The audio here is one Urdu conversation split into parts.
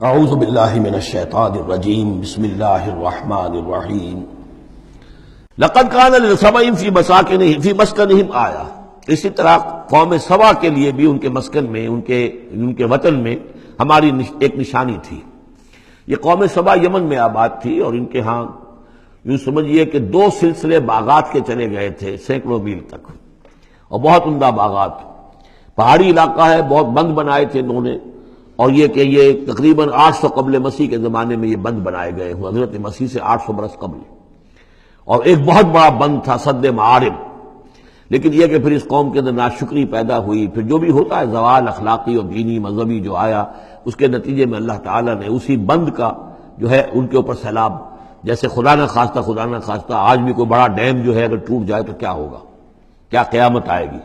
اعوذ باللہ من الشیطان الرجیم بسم اللہ الرحمن الرحیم لقد کان لسبع فی مسکنہم آیہ. اسی طرح قوم سبا کے لیے بھی ان کے مسکن میں ان کے وطن میں ہماری ایک نشانی تھی. یہ قوم سبا یمن میں آباد تھی اور ان کے ہاں یوں سمجھیے کہ 2 سلسلے باغات کے چلے گئے تھے سینکڑوں میل تک، اور بہت عمدہ باغات. پہاڑی علاقہ ہے، بہت بند بنائے تھے انہوں نے، اور یہ کہ یہ تقریباً 800 قبل مسیح کے زمانے میں یہ بند بنائے گئے ہوں، حضرت مسیح سے 800 برس قبل. اور ایک بہت بڑا بند تھا سد معارب. لیکن یہ کہ پھر اس قوم کے اندر ناشکری پیدا ہوئی، پھر جو بھی ہوتا ہے زوال اخلاقی اور دینی مذہبی جو آیا، اس کے نتیجے میں اللہ تعالیٰ نے اسی بند کا جو ہے ان کے اوپر سیلاب، جیسے خدا نہ خواستہ آج بھی کوئی بڑا ڈیم جو ہے اگر ٹوٹ جائے تو کیا ہوگا، کیا قیامت آئے گی،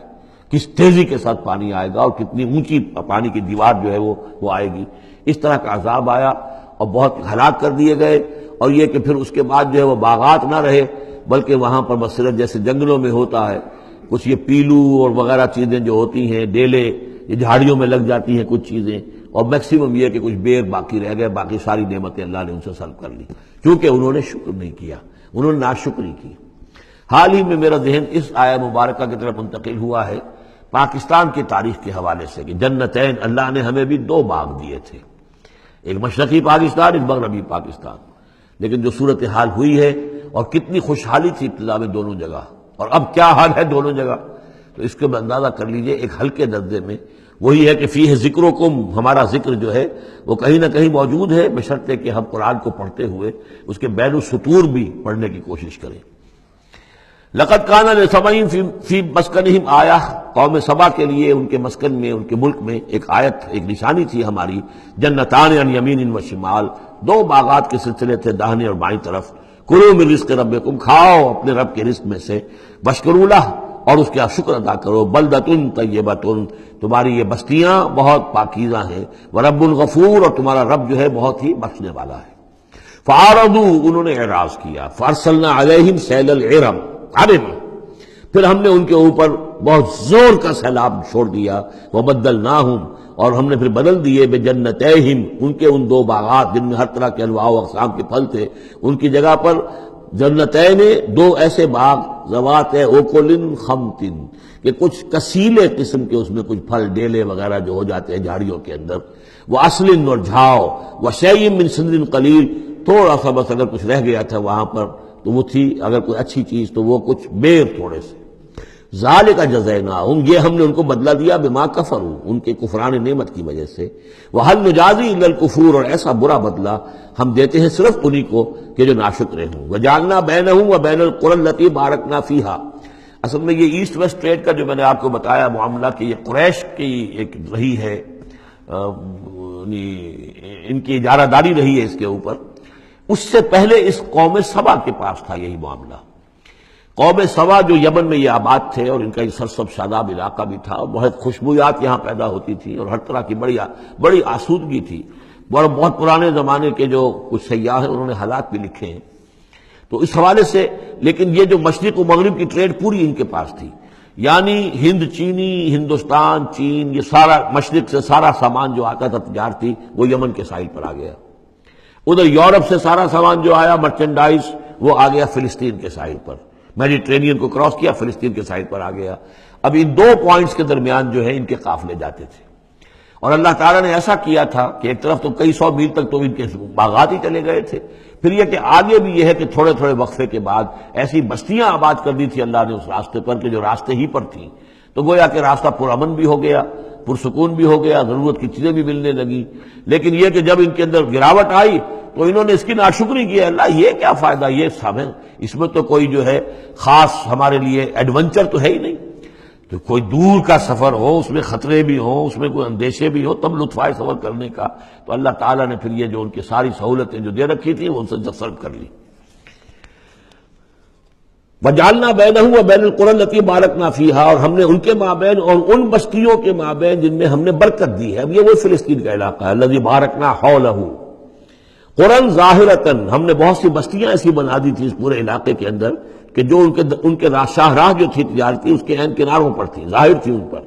کس تیزی کے ساتھ پانی آئے گا اور کتنی اونچی پانی کی دیوار جو ہے وہ آئے گی. اس طرح کا عذاب آیا اور بہت ہلاک کر دیے گئے. اور یہ کہ پھر اس کے بعد جو ہے وہ باغات نہ رہے، بلکہ وہاں پر بصرت جیسے جنگلوں میں ہوتا ہے کچھ یہ پیلو اور وغیرہ چیزیں جو ہوتی ہیں، ڈیلے، یہ جھاڑیوں میں لگ جاتی ہیں کچھ چیزیں، اور میکسیمم یہ کہ کچھ بیر باقی رہ گئے، باقی ساری نعمتیں اللہ نے ان سے سلب کر لی کیونکہ انہوں نے شکر نہیں کیا، انہوں نے ناشکری کی. حال ہی میں میرا ذہن اس آیہ مبارکہ کی طرف منتقل ہوا ہے پاکستان کی تاریخ کے حوالے سے کہ جنتین، اللہ نے ہمیں بھی 2 باغ دیے تھے، ایک مشرقی پاکستان، ایک مغربی پاکستان. لیکن جو صورتحال ہوئی ہے اور کتنی خوشحالی تھی ابتدا میں دونوں جگہ، اور اب کیا حال ہے دونوں جگہ، تو اس کے اندازہ کر لیجئے. ایک ہلکے درجے میں وہی ہے کہ فیہ ذکرکم، ہمارا ذکر جو ہے وہ کہیں نہ کہیں موجود ہے، بشرطے کہ ہم قرآن کو پڑھتے ہوئے اس کے بین السطور بھی پڑھنے کی کوشش کریں. لقد کان لسبع فی مسکنہم آیہ، قوم سبا کے لیے ان کے مسکن میں ان کے ملک میں ایک آیت، ایک نشانی تھی ہماری. جنتان عن یمین و شمال، 2 باغات کے سلسلے تھے داہنے اور بائیں طرف. کلوا من رزق ربکم، کھاؤ اپنے رب کے رزق میں سے. واشکروا لہ، اور اس کا شکر ادا کرو. بلدۃ طیبۃ، تمہاری یہ بستیاں بہت پاکیزہ ہیں. ورب غفور، اور تمہارا رب جو ہے بہت ہی بخشنے والا ہے. فاعرضوا، انہوں نے اعراض کیا. فارسلنا علیہم سیل العرم، پھر ہم نے ان کے اوپر بہت زور کا سیلاب چھوڑ دیا. وبدلناہم، اور ہم نے پھر بدل دیے بجنتیہم، ان کے ان 2 باغات جن میں ہر طرح کے انواع و اقسام کے پھل تھے، ان کی جگہ پر جنتین، 2 ایسے باغ ذوات اوکل خمط، کہ کچھ کسیلے قسم کے اس میں کچھ پھل ڈیلے وغیرہ جو ہو جاتے ہیں جھاڑیوں کے اندر. وعسل، اور جھاؤ. وشیء من سدر قلیل، تھوڑا سا بس اگر کچھ رہ گیا تھا وہاں پر تو وہ تھی اگر کوئی اچھی چیز تو وہ کچھ بیر تھوڑے سے. ذالک جزیناہم، یہ ہم نے ان کو بدلہ دیا بما کفروا، ان کے کفران نعمت کی وجہ سے. وہل نجازی الا الکفور، اور ایسا برا بدلہ ہم دیتے ہیں صرف انہی کو کہ جو ناشکرے ہوں. وجعلنا بینہم وبین القری التی بارکنا فیہا، اصل میں یہ ایسٹ ویسٹ ٹریڈ کا جو میں نے آپ کو بتایا معاملہ کہ یہ قریش کی ایک رہی ہے، ان کی اجارہ داری رہی ہے اس کے اوپر. اس سے پہلے اس قوم سبا کے پاس تھا یہی معاملہ. قوم سبا جو یمن میں یہ آباد تھے، اور ان کا یہ سرسب شاداب علاقہ بھی تھا، اور بہت خوشبویات یہاں پیدا ہوتی تھی، اور ہر طرح کی بڑی آسودگی تھی. بہت پرانے زمانے کے جو کچھ سیاح ہیں انہوں نے حالات بھی لکھے ہیں تو اس حوالے سے. لیکن یہ جو مشرق و مغرب کی ٹریڈ پوری ان کے پاس تھی، یعنی ہند چینی، ہندوستان چین، یہ سارا مشرق سے سارا سامان جو آتا تھا تجارتی وہ یمن کے ساحل پر آ گیا. ادھر یورپ سے سارا سامان جو آیا مرچنڈائز وہ آ گیا فلسطین کے ساحل پر، میڈیٹرینین کو کراس کیا فلسطین کے ساحل پر آ گیا. اب ان 2 پوائنٹس کے درمیان جو ہے ان کے قافلے جاتے تھے، اور اللہ تعالیٰ نے ایسا کیا تھا کہ ایک طرف تو کئی 100 میل تک تو ان کے باغات ہی چلے گئے تھے. پھر یہ کہ آگے بھی یہ ہے کہ تھوڑے تھوڑے وقفے کے بعد ایسی بستیاں آباد کر دی تھی اللہ نے اس راستے پر کہ جو راستے ہی پر تھیں، تو گویا کہ راستہ پرامن بھی ہو گیا، پرسکون بھی ہو گیا، ضرورت کی چیزیں بھی ملنے لگی. لیکن یہ کہ جب ان کے اندر گراوٹ آئی تو انہوں نے اس کی ناشکری کی. اللہ یہ کیا فائدہ، یہ سب ہے، اس میں تو کوئی جو ہے خاص ہمارے لیے ایڈونچر تو ہے ہی نہیں. تو کوئی دور کا سفر ہو، اس میں خطرے بھی ہوں، اس میں کوئی اندیشے بھی ہو، تب لطف آئے سفر کرنے کا. تو اللہ تعالیٰ نے پھر یہ جو ان کی ساری سہولتیں جو دے رکھی تھیں وہ ان سے سلب کر لی. وجعلنا بینہم وبین القری التی بارکنا فیہا، اور ہم نے ان کے مابین اور ان بستیوں کے مابین جن میں ہم نے برکت دی ہے. اب یہ وہ فلسطین کا علاقہ ہے، الذی بارکنا حولہ. قرن ظاہرتن، ہم نے بہت سی بستیاں ایسی بنا دی تھی اس پورے علاقے کے اندر کہ جو ان کے شاہراہ جو تھی تجارتی اس کے عین کناروں پر تھی، ظاہر تھی ان پر.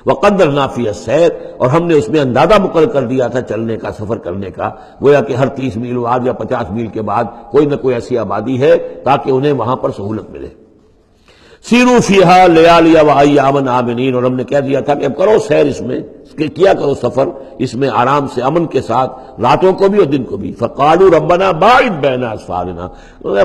وقدرنا فی السیر، اور ہم نے اس میں اندازہ مقرر کر دیا تھا چلنے کا، سفر کرنے کا، گویا کہ ہر 30 میل بعد یا 50 میل کے بعد کوئی نہ کوئی ایسی آبادی ہے تاکہ انہیں وہاں پر سہولت ملے۔ سیروا فیہا لیالی و ایاما آمنین، اور ہم نے کہہ دیا تھا کہ اب کرو سیر اس میں، کیا کرو سفر اس میں آرام سے، امن کے ساتھ، راتوں کو بھی اور دن کو بھی۔ فقالوا ربنا باعد بین اسفارنا،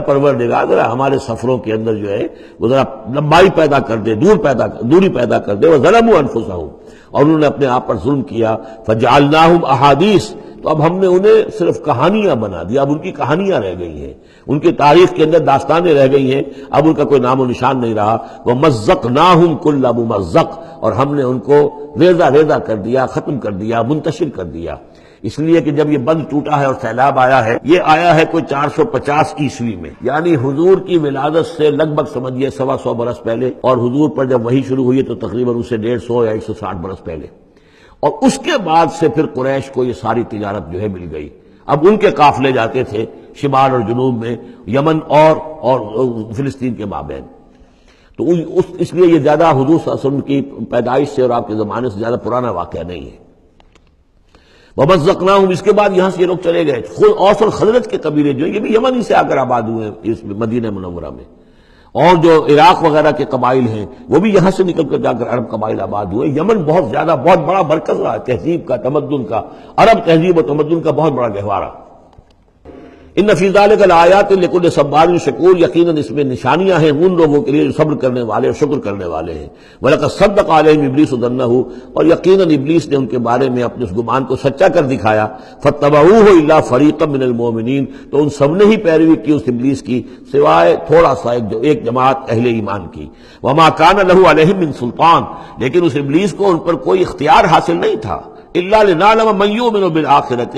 پروردگار ذرا ہمارے سفروں کے اندر جو ہے وہ ذرا لمبائی پیدا کر دے، دوری پیدا کر دے۔ وظلموا انفسہم، اور انہوں نے اپنے آپ پر ظلم کیا۔ فجعلناہم احادیث، تو اب ہم نے انہیں صرف کہانیاں بنا دیا، اب ان کی کہانیاں رہ گئی ہیں، ان کی تاریخ کے اندر داستانیں رہ گئی ہیں، اب ان کا کوئی نام و نشان نہیں رہا۔ وَمَزَّقْنَاهُمْ كُلَّ مُمَزَّقٍ، اور ہم نے ان کو ریزہ ریزہ کر دیا، ختم کر دیا، منتشر کر دیا۔ اس لیے کہ جب یہ بند ٹوٹا ہے اور سیلاب آیا ہے، یہ آیا ہے کوئی 450 عیسوی میں، یعنی حضور کی ولادت سے لگ بھگ سمجھیے 125 برس پہلے، اور حضور پر جب وحی شروع ہوئی تو تقریباً اسے 150 یا 160 برس پہلے، اور اس کے بعد سے پھر قریش کو یہ ساری تجارت جو ہے مل گئی۔ اب ان کے قافلے جاتے تھے شمال اور جنوب میں، یمن اور فلسطین کے مابین، تو اس لیے یہ زیادہ حضور صلی اللہ علیہ وسلم کی پیدائش سے اور آپ کے زمانے سے زیادہ پرانا واقعہ نہیں ہے۔ وَمَزَّقْنَاهُمْ، اس کے بعد یہاں سے یہ لوگ چلے گئے، خود اوس اور خزرج کے قبیلے جو ہیں یہ بھی یمن ہی سے آ کر آباد ہوئے ہیں اس مدینہ منورہ میں، اور جو عراق وغیرہ کے قبائل ہیں وہ بھی یہاں سے نکل کر جا کر عرب قبائل آباد ہوئے۔ یمن بہت زیادہ، بہت بڑا مرکز رہا تہذیب کا، تمدن کا، عرب تہذیب و تمدن کا بہت بڑا گہوارہ۔ ان فی ذلک لآیات لکل صبار شکور، یقیناً اس میں نشانیاں ہیں ان لوگوں کے لیے جو صبر کرنے والے اور شکر کرنے والے ہیں۔ وَلَقَدْ صَدَّقَ عَلَيْهِمْ إِبْلِيسُ ظَنَّهُ، اور یقیناً ابلیس نے ان کے بارے میں اپنے اس گمان کو سچا کر دکھایا۔ فَاتَّبَعُوهُ إِلَّا فَرِيقًا مِّنَ الْمُؤْمِنِينَ، تو ان سب نے ہی پیروی کی اس ابلیس کی سوائے تھوڑا سا ایک جماعت اہل ایمان کی۔ وَمَا كَانَ لَهُ عَلَيْهِم مِّن سُلْطَانٍ، لیکن اس ابلیس کو ان پر کوئی اختیار حاصل نہیں تھا۔ الا لنعلم من یؤمن بالآخرۃ،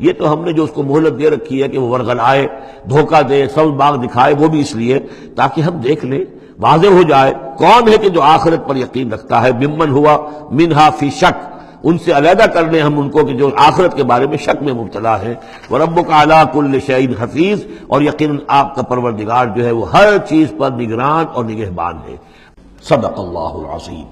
یہ تو ہم نے جو اس کو مہلت دے رکھی ہے کہ وہ ورغلائے، دھوکہ دے، سب باغ دکھائے، وہ بھی اس لیے تاکہ ہم دیکھ لیں، واضح ہو جائے کون ہے کہ جو آخرت پر یقین رکھتا ہے، ممن ہوا منہا فی شک، ان سے علیحدہ کر لیں ہم ان کو کہ جو آخرت کے بارے میں شک میں مبتلا ہے۔ وَرَبُّكَ عَلَىٰ كُلِّ شَيْءٍ حَفِيظٌ، اور یقیناً آپ کا پروردگار جو ہے وہ ہر چیز پر نگران اور نگہبان ہے۔ صدق اللہ العظیم۔